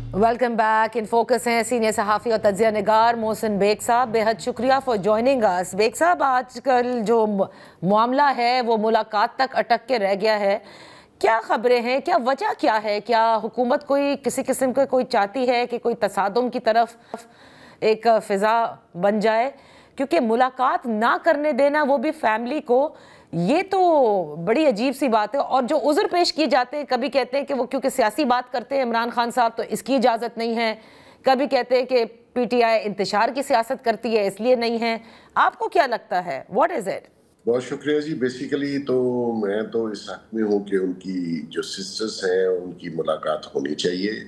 Welcome back. In focus हैं senior सहाफ़ी और तज्ज़िया निगार मोहसिन बेग साहब। बेहद शुक्रिया फॉर जॉइनिंग अस। बेग साहब, आजकल जो मामला है वो मुलाकात तक अटक के रह गया है। क्या खबरें हैं, क्या वजह क्या है? क्या हुकूमत कोई किसी किस्म का कोई चाहती है कि कोई तसादुम की तरफ एक फ़िज़ा बन जाए? क्योंकि मुलाकात ना करने देना, वो भी फैमिली को, ये तो बड़ी अजीब सी बात है। और जो उज़्र पेश किए जाते हैं, कभी कहते हैं कि वो क्योंकि सियासी बात करते हैं इमरान खान साहब तो इसकी इजाज़त नहीं है, कभी कहते हैं कि पीटीआई इंतशार की सियासत करती है इसलिए नहीं है। आपको क्या लगता है, व्हाट इज़ इट? बहुत शुक्रिया जी। बेसिकली तो मैं तो इस हक में हूँ कि उनकी जो सिस्टर्स हैं उनकी मुलाकात होनी चाहिए।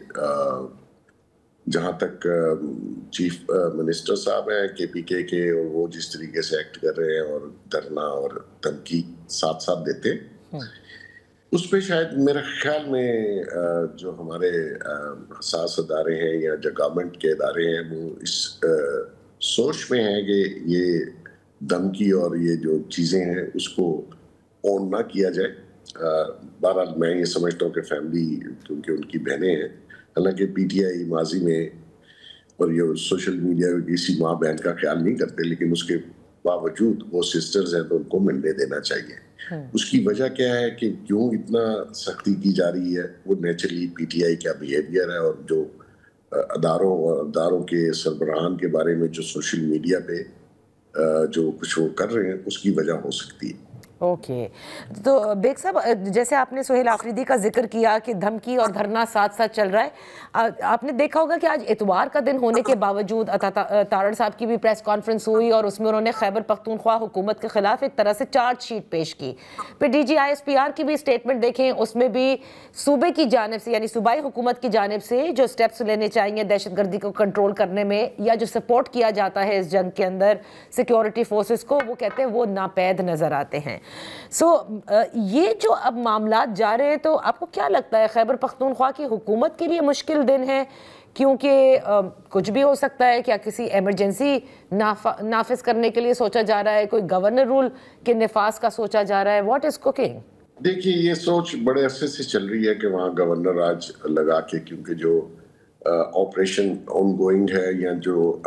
जहाँ तक चीफ मिनिस्टर साहब हैं केपीके के, और वो जिस तरीके से एक्ट कर रहे हैं और धरना और धमकी साथ साथ देते हैं, उस पे शायद मेरे ख्याल में जो हमारे हसास अदारे हैं या जो गवर्नमेंट के अदारे हैं वो इस सोच में है कि ये धमकी और ये जो चीज़ें हैं उसको ऑन ना किया जाए। बहरहाल मैं ये समझता हूँ कि फैमिली, क्योंकि उनकी बहनें हैं, हालांकि पीटीआई माजी में और ये सोशल मीडिया में किसी माँ बहन का ख्याल नहीं करते, लेकिन उसके बावजूद वो सिस्टर्स हैं तो उनको मिलने देना चाहिए। उसकी वजह क्या है कि क्यों इतना सख्ती की जा रही है? वो नेचुरली पीटीआई का बिहेवियर है, और जो अदारों के सरबराहान के बारे में जो सोशल मीडिया पे जो कुछ वो कर रहे हैं उसकी वजह हो सकती है। ओके तो बेग साहब, जैसे आपने सुहेल आफरीदी का जिक्र किया कि धमकी और धरना साथ साथ चल रहा है, आपने देखा होगा कि आज इतवार का दिन होने के बावजूद तारड़ साहब की भी प्रेस कॉन्फ्रेंस हुई और उसमें उन्होंने खैबर पख्तूनख्वा हुकूमत के खिलाफ एक तरह से चार्जशीट पेश की। फिर DGISPR की भी स्टेटमेंट देखें, उसमें भी सूबे की जानिब से यानी सूबाई हुकूमत की जानिब से जो स्टेप्स लेने चाहिए दहशतगर्दी को कंट्रोल करने में, या जो सपोर्ट किया जाता है इस जंग के अंदर सिक्योरिटी फोर्सेस को, वो कहते हैं वो नापैद नजर आते हैं। ये जो अब मामला जा रहे हैं, तो आपको क्या लगता है खैबर पख्तूनख्वा की हुकूमत के लिए मुश्किल दिन है? क्योंकि कुछ भी हो सकता है। क्या किसी एमरजेंसी नाफिज करने के लिए सोचा जा रहा है? कोई गवर्नर रूल के निफाज का सोचा जा रहा है? What is cooking? देखिए, ये सोच बड़े अरसे से चल रही है कि वहाँ गवर्नर राज लगा के, क्योंकि जो ऑपरेशन ऑनगोइंग है या जो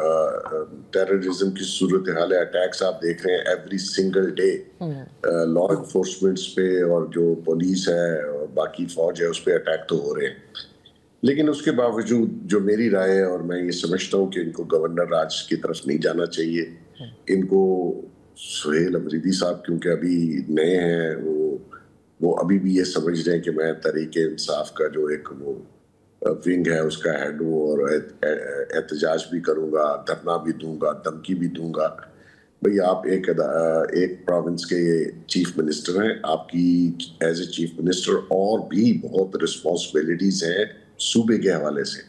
टेररिज्म की सूरत हाल है, अटैक्स आप देख रहे हैं every single day law enforcements पे, और जो पुलिस है और बाकी फौज है उस पर अटैक तो हो रहे हैं। लेकिन उसके बावजूद जो मेरी राय है, और मैं ये समझता हूँ कि इनको गवर्नर राज की तरफ नहीं जाना चाहिए। इनको सुहेल अफरीदी साहब क्योंकि अभी नए हैं, वो अभी भी ये समझ रहे हैं कि मैं तहरीक इंसाफ का जो एक वो विंग है उसका हेड हूँ, और एहतजाज भी करूँगा, धरना भी दूंगा, धमकी भी दूंगा। भाई, आप एक प्रोविंस के चीफ मिनिस्टर हैं, आपकी एज ए चीफ मिनिस्टर और भी बहुत रिस्पॉन्सिबिलिटीज हैं सूबे के हवाले से,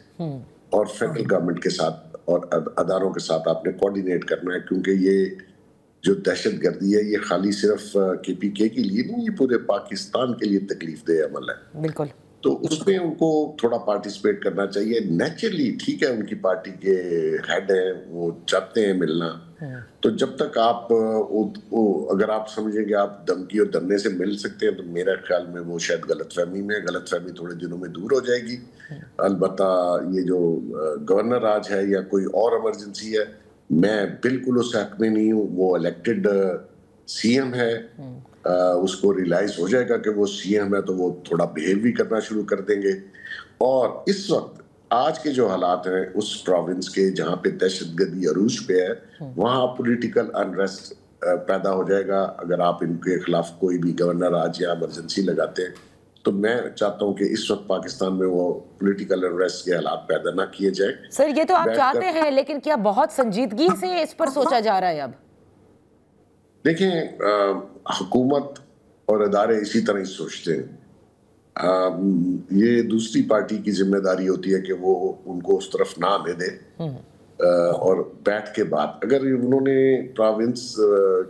और फेडरल गवर्नमेंट के साथ और अदारों के साथ आपने कोऑर्डिनेट करना है, क्योंकि ये जो दहशतगर्दी है ये खाली सिर्फ KPK के लिए नहीं, ये पूरे पाकिस्तान के लिए तकलीफ दे अमल है। बिल्कुल। तो उसमें उनको थोड़ा पार्टिसिपेट करना चाहिए। नेचुरली ठीक है, उनकी पार्टी के हेड हैं, वो चाहते हैं मिलना। तो जब तक आप अगर आप समझेंगे आप धमकी और धरने से मिल सकते हैं, तो मेरा ख्याल में वो शायद गलतफहमी थोड़े दिनों में दूर हो जाएगी। अलबत्ता ये जो गवर्नर राज है या कोई और इमरजेंसी है, मैं बिल्कुल उस हक में नहीं हूँ। वो इलेक्टेड CM है, उसको रियलाइज हो जाएगा कि वो CM है, तो वो थोड़ा बिहेव भी करना शुरू कर देंगे। और इस वक्त आज के जो हालात हैं उस प्रोविंस के जहाँ पे दहशतगर्दी अरूज पे है, वहाँ पॉलिटिकल अनरेस्ट पैदा हो जाएगा अगर आप इनके खिलाफ कोई भी गवर्नर आज या इमरजेंसी लगाते हैं। तो मैं चाहता हूँ कि इस वक्त पाकिस्तान में वो पॉलिटिकल अनरेस्ट के हालात पैदा ना किए जाए। सर, ये तो आप चाहते हैं, लेकिन क्या बहुत संजीदगी से इस पर सोचा जा रहा है अब? देखें, हुकूमत और अदारे इसी तरह ही सोचते हैं। ये दूसरी पार्टी की जिम्मेदारी होती है कि वो उनको उस तरफ ना आने दे, और बैठ के बात, अगर उन्होंने प्रोविंस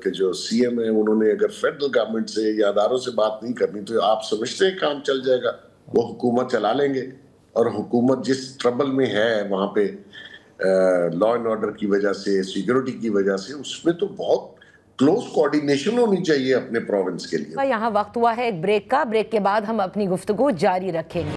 के जो CM है उन्होंने अगर फेडरल गवर्नमेंट से या अदारों से बात नहीं करनी, तो आप समझते हैं काम चल जाएगा, वो हुकूमत चला लेंगे। और हुकूमत जिस ट्रबल में है वहाँ पे लॉ एंड ऑर्डर की वजह से, सिक्योरिटी की वजह से, उसमें तो बहुत क्लोज कोऑर्डिनेशन होनी चाहिए अपने प्रोविंस के लिए। यहाँ वक्त हुआ है एक ब्रेक का। ब्रेक के बाद हम अपनी गुफ्तगू जारी रखेंगे।